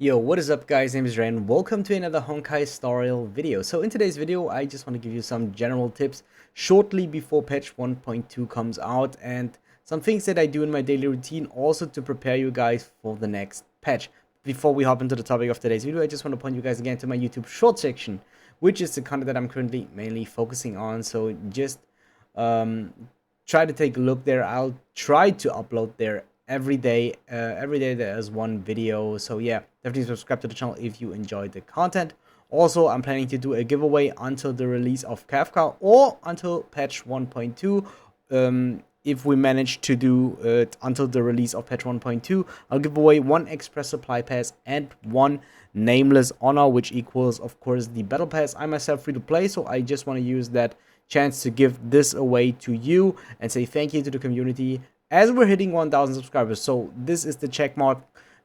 Yo, what is up guys, name is Ray and welcome to another Honkai tutorial video. So in today's video, I just want to give you some general tips shortly before patch 1.2 comes out and some things that I do in my daily routine also to prepare you guys for the next patch. Before we hop into the topic of today's video, I just want to point you guys again to my YouTube short section, which is the content that I'm currently mainly focusing on. So just try to take a look there. I'll try to upload there every day there's one video. So yeah, definitely subscribe to the channel if you enjoyed the content. Also, I'm planning to do a giveaway until the release of Kafka or until patch 1.2. If we manage to do it until the release of patch 1.2, I'll give away one express supply pass and one nameless honor, which equals of course the battle pass. I'm myself free to play, so I just want to use that chance to give this away to you and say thank you to the community as we're hitting 1,000 subscribers. So this is the check mark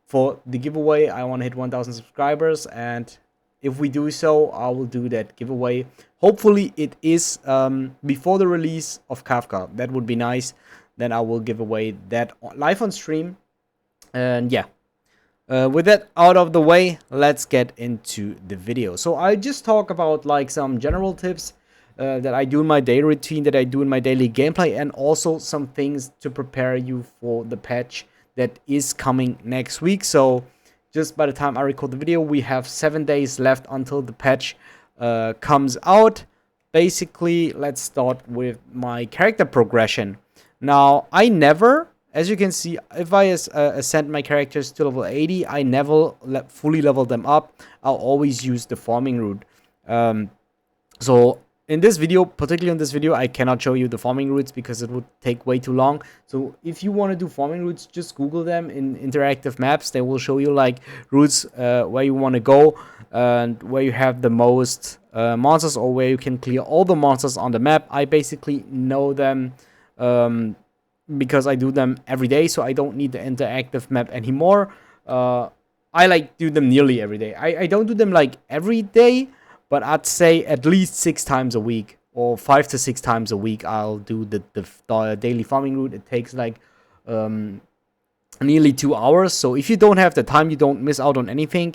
for the giveaway. I want to hit 1,000 subscribers, and if we do so, I will do that giveaway. Hopefully it is before the release of Kafka. That would be nice. Then I will give away that live on stream. And yeah, with that out of the way, let's get into the video. So I just talk about like some general tips that I do in my daily routine, that I do in my daily gameplay, and also some things to prepare you for the patch that is coming next week. So just by the time I record the video, we have 7 days left until the patch comes out. Basically, let's start with my character progression. Now, I never, as you can see, if I ascend my characters to level 80, I never fully level them up. I'll always use the farming route. So in this video, particularly in this video, I cannot show you the farming routes because it would take way too long. So if you want to do farming routes, just Google them in interactive maps. They will show you like routes where you want to go and where you have the most monsters, or where you can clear all the monsters on the map. I basically know them because I do them every day, so I don't need the interactive map anymore. I like do them nearly every day. I don't do them like every day, but I'd say at least 6 times a week, or 5 to 6 times a week, I'll do the daily farming route. It takes like nearly 2 hours. So if you don't have the time, you don't miss out on anything.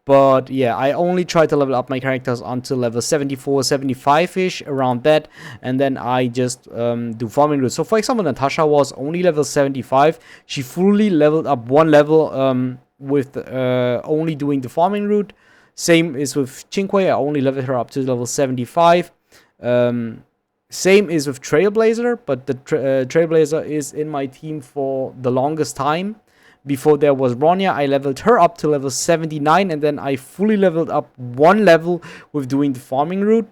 But yeah, I only try to level up my characters until level 74, 75-ish, around that. And then I just do farming routes. So for example, Natasha was only level 75. She fully leveled up 1 level with only doing the farming route. Same is with Chinque. I only leveled her up to level 75. Same is with Trailblazer, but the Trailblazer is in my team for the longest time. Before there was Bronya, I leveled her up to level 79, and then I fully leveled up 1 level with doing the farming route.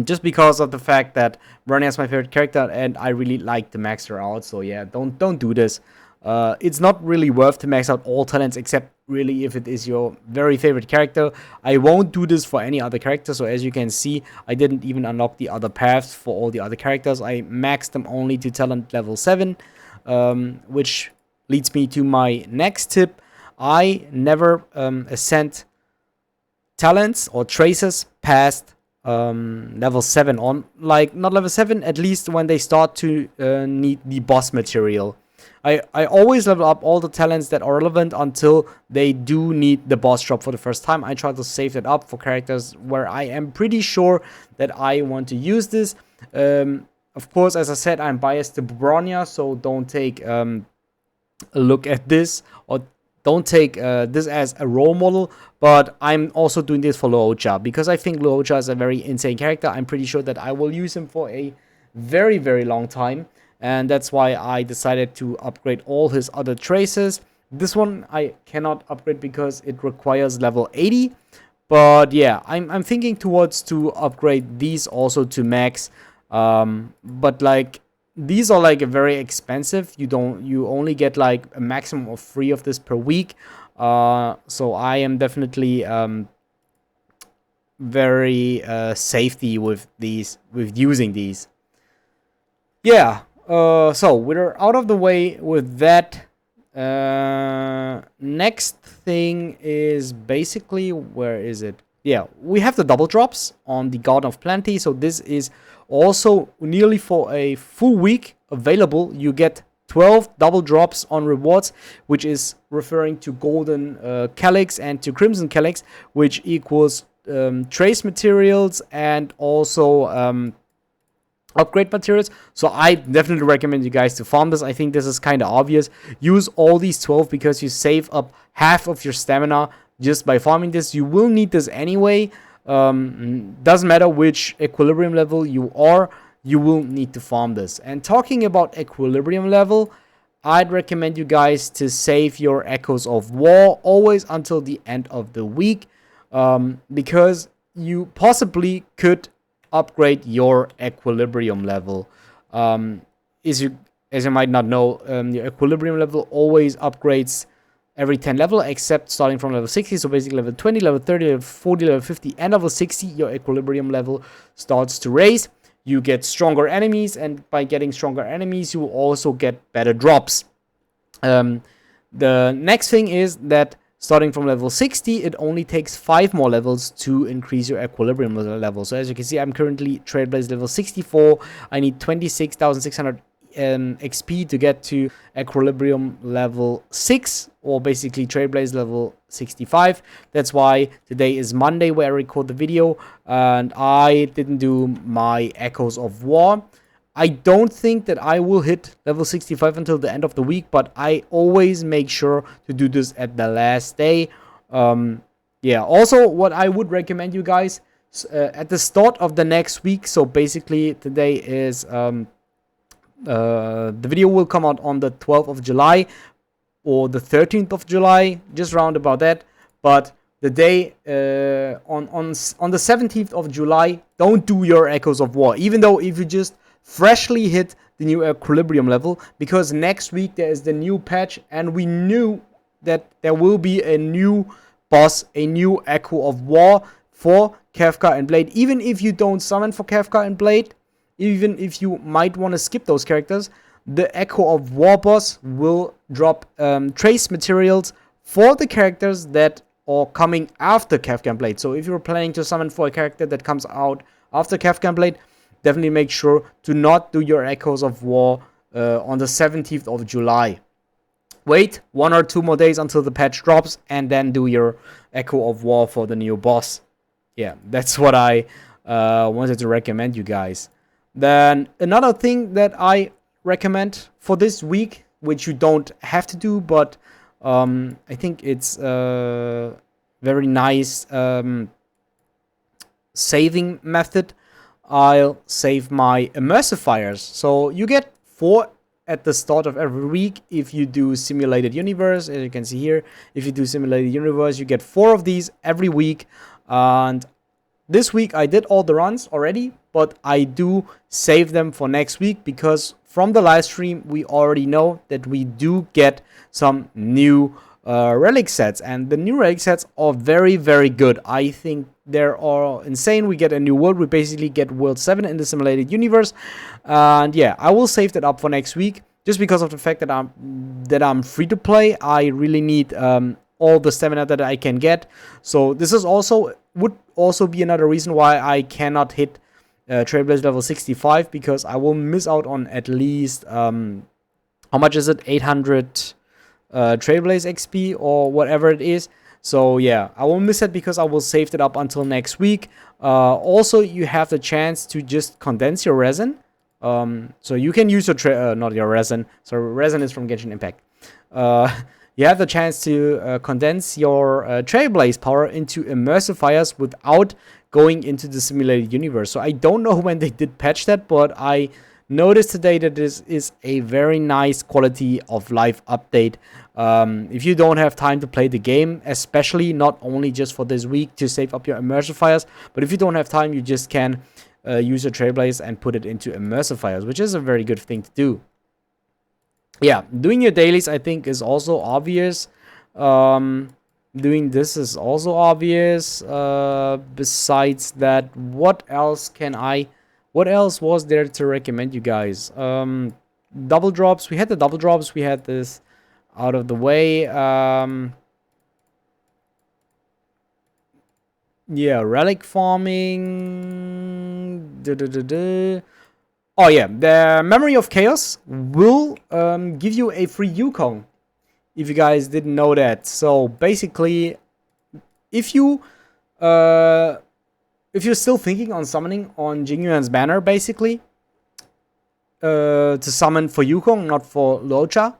Just because of the fact that Bronya is my favorite character, and I really like to max her out. So yeah, don't do this. It's not really worth to max out all talents, except really if it is your very favorite character. I won't do this for any other character. So as you can see, I didn't even unlock the other paths for all the other characters. I maxed them only to talent level 7, which leads me to my next tip. I never ascend talents or traces past level 7 on, like, not level 7, at least when they start to need the boss material. I always level up all the talents that are relevant until they do need the boss drop for the first time. I try to save that up for characters where I am pretty sure that I want to use this. Of course, as I said, I'm biased to Bronya, so don't take a look at this, or don't take this as a role model. But I'm also doing this for Luocha because I think Luocha is a very insane character. I'm pretty sure that I will use him for a very, very long time. And that's why I decided to upgrade all his other traces. This one I cannot upgrade because it requires level 80. But yeah, I'm thinking towards to upgrade these also to max. But like, these are like very expensive. You only get like a maximum of 3 of this per week. So I am definitely very safety with using these. Yeah. So we're out of the way with that. Next thing is basically, where is it? Yeah, we have the double drops on the Garden of Plenty. So this is also nearly for a full week available. You get 12 double drops on rewards, which is referring to golden calyx and to crimson calyx, which equals trace materials and also upgrade materials. So I definitely recommend you guys to farm this. I think this is kind of obvious. Use all these 12 because you save up half of your stamina just by farming this. You will need this anyway. Doesn't matter which equilibrium level you are, you will need to farm this. And talking about equilibrium level, I'd recommend you guys to save your Echoes of War always until the end of the week, because you possibly could upgrade your equilibrium level. As you might not know, your equilibrium level always upgrades every 10 level, except starting from level 60. So basically level 20, level 30, level 40, level 50, and level 60, your equilibrium level starts to raise. You get stronger enemies, and by getting stronger enemies, you will also get better drops. The next thing is that starting from level 60, it only takes 5 more levels to increase your equilibrium level. So as you can see, I'm currently Trailblaze level 64. I need 26,600 XP to get to equilibrium level 6, or basically Trailblaze level 65. That's why today is Monday where I record the video, and I didn't do my Echoes of War. I don't think that I will hit level 65 until the end of the week, but I always make sure to do this at the last day. Yeah, also what I would recommend you guys, at the start of the next week, so basically today is the video will come out on the 12th of July or the 13th of July, just round about that. But the day on the 17th of July, don't do your Echoes of War, even though if you just freshly hit the new equilibrium level, because next week there is the new patch, and we knew that there will be a new boss, a new Echo of War for Kefka and Blade. Even if you don't summon for Kefka and Blade, even if you might want to skip those characters, the Echo of War boss will drop trace materials for the characters that are coming after Kefka and Blade. So if you're planning to summon for a character that comes out after Kefka and Blade, definitely make sure to not do your Echoes of War on the 17th of July. Wait 1 or 2 more days until the patch drops, and then do your Echo of War for the new boss. Yeah, that's what I wanted to recommend you guys. Then another thing that I recommend for this week, which you don't have to do, but I think it's a very nice saving method. I'll save my emulsifiers. So you get 4 at the start of every week if you do Simulated Universe. As you can see here, if you do Simulated Universe, you get 4 of these every week. And this week I did all the runs already, but I do save them for next week, because from the live stream we already know that we do get some new relic sets, and the new relic sets are very, very good. I think they are insane. We get a new world. We basically get world 7 in the Simulated Universe, and yeah, I will save that up for next week, just because of the fact that I'm free to play. I really need all the stamina that I can get. So this is would also be another reason why I cannot hit Trailblaze level 65, because I will miss out on at least how much is it, 800 Trailblaze XP or whatever it is. So yeah, I won't miss it because I will save it up until next week. Also, you have the chance to just condense your resin. So you can use your not your resin. So resin is from Genshin Impact. You have the chance to condense your Trailblaze power into emulsifiers without going into the Simulated Universe. So I don't know when they did patch that, but I noticed today that this is a very nice quality of life update. If you don't have time to play the game, especially not only just for this week to save up your emulsifiers, but if you don't have time, you just can use your Trailblaze and put it into emulsifiers, which is a very good thing to do. Yeah, doing your dailies I think is also obvious. Doing this is also obvious. Besides that, what else was there to recommend you guys? Double drops. We had the double drops. We had this out of the way. Yeah, relic farming. Oh yeah, the Memory of Chaos will give you a free Yukong, if you guys didn't know that. So basically, if you if you're still thinking on summoning on Jingyuan's banner, basically, to summon for Yukong, not for Loja.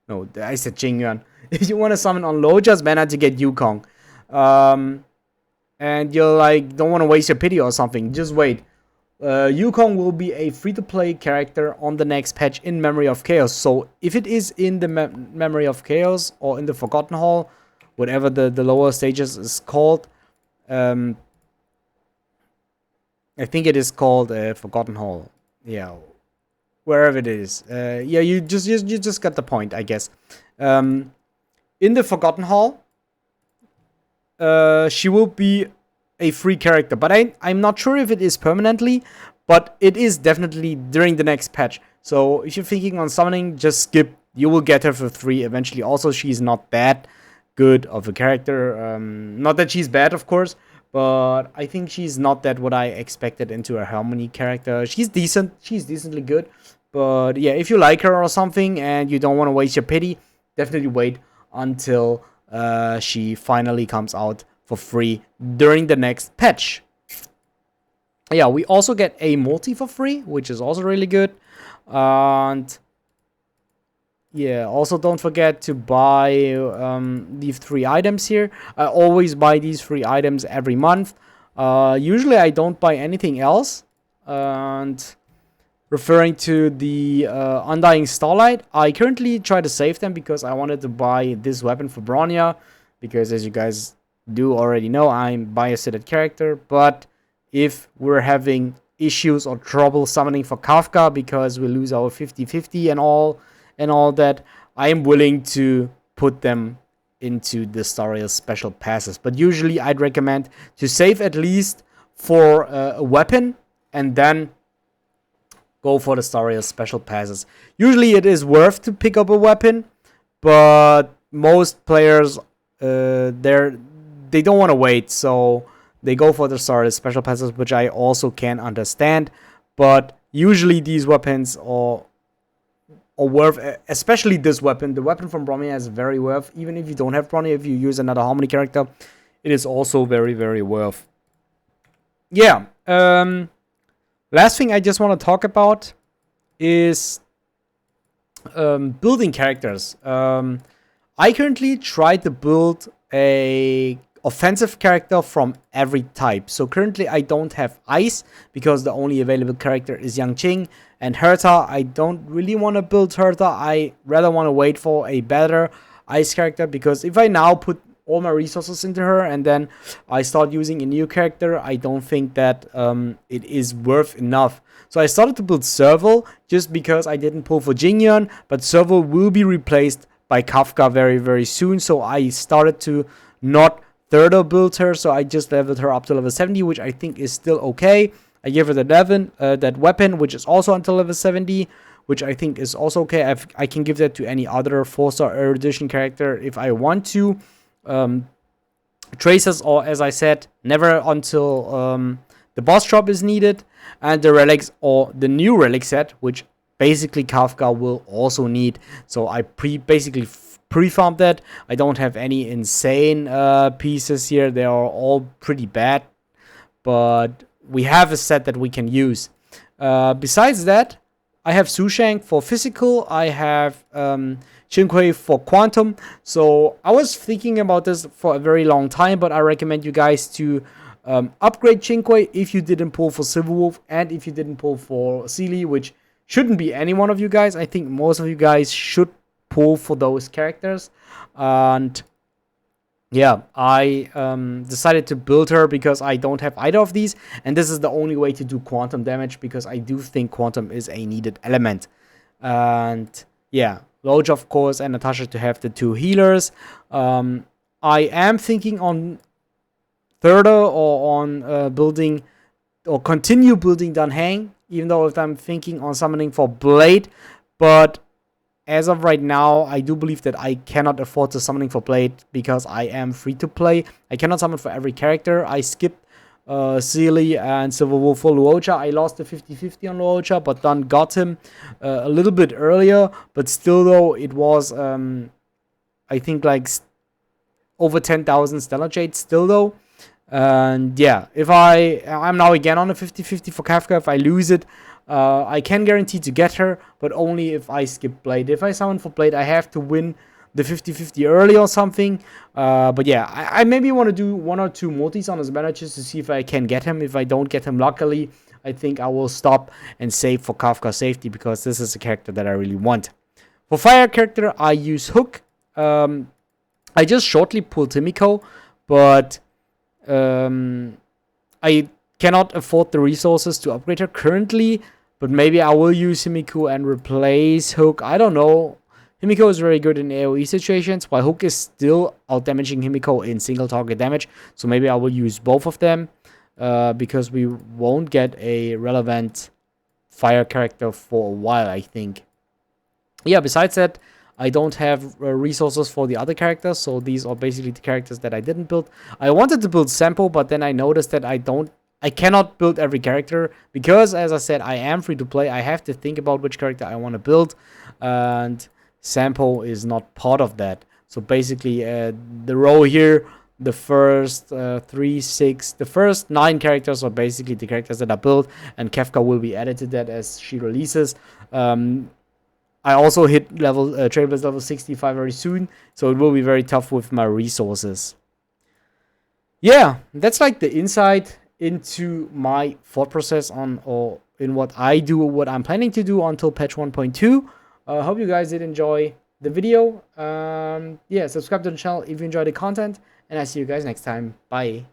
No, I said Jingyuan. If you want to summon on Loja's banner to get Yukong, and you're like, don't want to waste your pity or something, just wait. Yukong will be a free-to-play character on the next patch in Memory of Chaos. So if it is in the Memory of Chaos or in the Forgotten Hall, whatever the lower stages is called, I think it is called Forgotten Hall. Yeah, wherever it is. Yeah, you just got the point, I guess. In the Forgotten Hall, she will be a free character, but I'm not sure if it is permanently, but it is definitely during the next patch. So if you're thinking on summoning, just skip. You will get her for free eventually. Also, she's not that good of a character. Not that she's bad, of course, but I think she's not that what I expected into a Harmony character. She's decent. She's decently good. But yeah, if you like her or something and you don't want to waste your pity, definitely wait until she finally comes out for free during the next patch. Yeah, we also get a multi for free, which is also really good. And yeah, also don't forget to buy these 3 items here. I always buy these 3 items every month. Usually I don't buy anything else. And referring to the Undying Starlight, I currently try to save them because I wanted to buy this weapon for Bronya. Because as you guys do already know, I'm biased to that character. But if we're having issues or trouble summoning for Kafka because we lose our 50-50 and all that, I am willing to put them into the Stariel special passes. But usually I'd recommend to save at least for a weapon and then go for the Stariel special passes. Usually it is worth to pick up a weapon, but most players they don't want to wait, so they go for the Stariel special passes, which I also can understand. But usually these weapons are worth, especially this weapon. The weapon from Bronya is very worth. Even if you don't have Bronya, if you use another Harmony character, it is also very, very worth. Yeah. Last thing I just want to talk about is building characters. I currently try to build a offensive character from every type. So currently I don't have Ice because the only available character is Yang Qing. And Herta, I don't really want to build Herta. I rather want to wait for a better Ice character, because if I now put all my resources into her and then I start using a new character, I don't think that it is worth enough. So I started to build Serval just because I didn't pull for Jingyuan, but Serval will be replaced by Kafka very, very soon. So I started to not third build her, so I just leveled her up to level 70, which I think is still okay. I gave her that weapon, which is also until level 70, which I think is also okay. I can give that to any other 4-star erudition character if I want to. Traces, or as I said, never until the boss drop is needed. And the relics, or the new relic set, which basically Kafka will also need. So I basically pre-farmed that. I don't have any insane pieces here. They are all pretty bad, but we have a set that we can use. Besides that, I have Sushang for physical. I have Qingque for quantum. So I was thinking about this for a very long time, but I recommend you guys to upgrade Qingque if you didn't pull for Silverwolf and if you didn't pull for Sealy, which shouldn't be any one of you guys. I think most of you guys should pull for those characters. And yeah, I decided to build her because I don't have either of these, and this is the only way to do quantum damage, because I do think quantum is a needed element. And yeah, Loj, of course, and Natasha to have the 2 healers. I am thinking on Thirder or on building or continue building Danhang, even though if I'm thinking on summoning for Blade. But as of right now, I do believe that I cannot afford to summoning for Blade because I am free to play. I cannot summon for every character. I skipped Sealy and Silver Wolf for Luocha. I lost the 50-50 on Luocha, but then got him a little bit earlier. But still, though, it was, I think, like over 10,000 Stellar Jade still, though. And yeah, if I'm now again on a 50-50 for Kafka. If I lose it, I can guarantee to get her, but only if I skip Blade. If I summon for Blade, I have to win the 50-50 early or something. But yeah, I maybe want to do 1 or 2 multis on his mana just to see if I can get him. If I don't get him luckily, I think I will stop and save for Kafka safety, because this is a character that I really want. For fire character, I use Hook. I just shortly pulled Himiko, but I cannot afford the resources to upgrade her currently, but maybe I will use Himiko and replace Hook. I don't know. Himiko is very good in AoE situations, while Hook is still out-damaging Himiko in single target damage, so maybe I will use both of them, because we won't get a relevant fire character for a while, I think. Yeah, besides that, I don't have resources for the other characters, so these are basically the characters that I didn't build. I wanted to build Sampo, but then I noticed that I cannot build every character, because, as I said, I am free to play. I have to think about which character I want to build, and Sampo is not part of that. So basically, the row here, the first the first 9 characters are basically the characters that I built, and Kefka will be added to that as she releases. I also hit Trailblaze level 65 very soon, so it will be very tough with my resources. Yeah, that's like the insight into my thought process on, or in what I do, what I'm planning to do until patch 1.2. Hope you guys did enjoy the video. Yeah, subscribe to the channel if you enjoyed the content, and I see you guys next time. Bye.